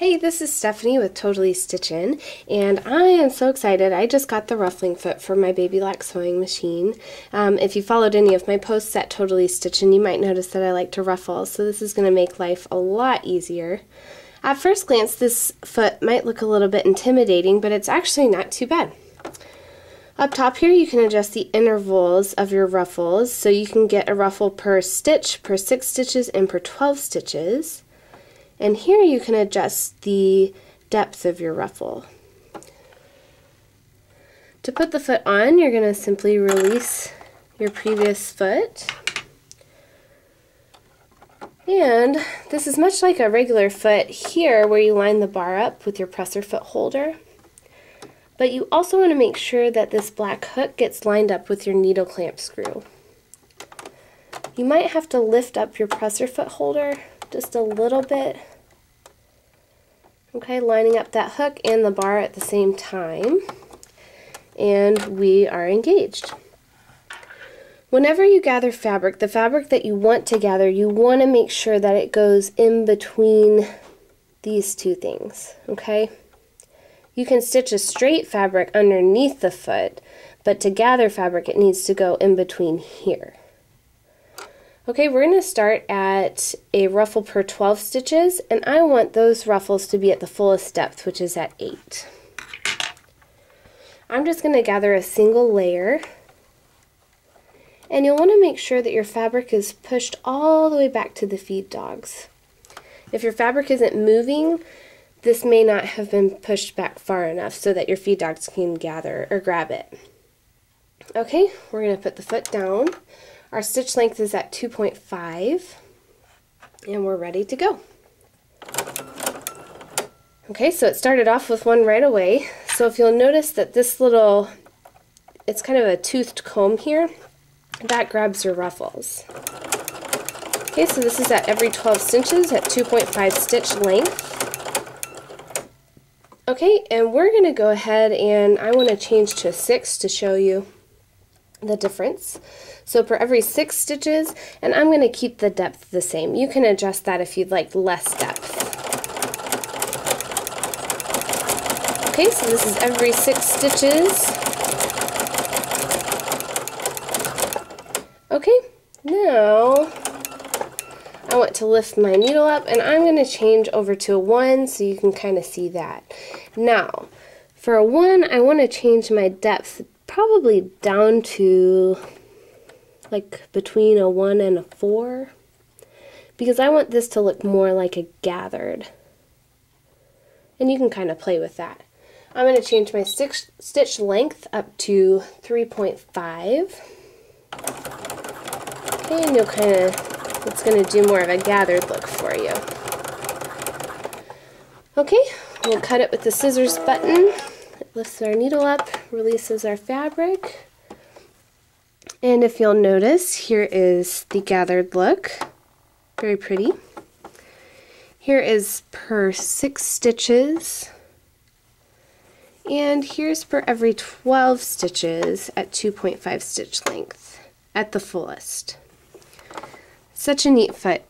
Hey, this is Stephanie with Totally Stitchin', and I am so excited. I just got the ruffling foot for my baby lock sewing machine. If you followed any of my posts at Totally Stitchin', you might notice that I like to ruffle, so this is going to make life a lot easier. At first glance, this foot might look a little bit intimidating, but it's actually not too bad. Up top here, you can adjust the intervals of your ruffles, so you can get a ruffle per stitch, per 6 stitches, and per 12 stitches. And here you can adjust the depth of your ruffle. To put the foot on, you're going to simply release your previous foot. And this is much like a regular foot here where you line the bar up with your presser foot holder. But you also want to make sure that this black hook gets lined up with your needle clamp screw. You might have to lift up your presser foot holder just a little bit. Okay, lining up that hook and the bar at the same time, and we are engaged. Whenever you gather fabric, the fabric that you want to gather, you want to make sure that it goes in between these two things, okay? You can stitch a straight fabric underneath the foot, but to gather fabric it needs to go in between here. Okay, we're going to start at a ruffle per 12 stitches, and I want those ruffles to be at the fullest depth, which is at 8. I'm just going to gather a single layer, and you'll want to make sure that your fabric is pushed all the way back to the feed dogs. If your fabric isn't moving, this may not have been pushed back far enough so that your feed dogs can gather or grab it. Okay, we're going to put the foot down. Our stitch length is at 2.5, and we're ready to go. Okay, so it started off with one right away. So if you'll notice that this little, it's kind of a toothed comb here, that grabs your ruffles. Okay, so this is at every 12 stitches at 2.5 stitch length. Okay, and we're going to go ahead and I want to change to 6 to show you the difference. So for every 6 stitches, and I'm going to keep the depth the same. You can adjust that if you'd like less depth. Okay, so this is every 6 stitches. Okay, now I want to lift my needle up, and I'm going to change over to a 1 so you can kind of see that. Now, for a 1, I want to change my depth probably down to like between a 1 and a 4, because I want this to look more like a gathered, and you can kind of play with that. I'm going to change my stitch length up to 3.5. Okay, and you'll kind of, it's going to do more of a gathered look for you. Okay, we'll cut it with the scissors button. It lifts our needle up, releases our fabric. And if you'll notice, here is the gathered look. Very pretty. Here is per 6 stitches. And here's per every 12 stitches at 2.5 stitch length at the fullest. Such a neat foot.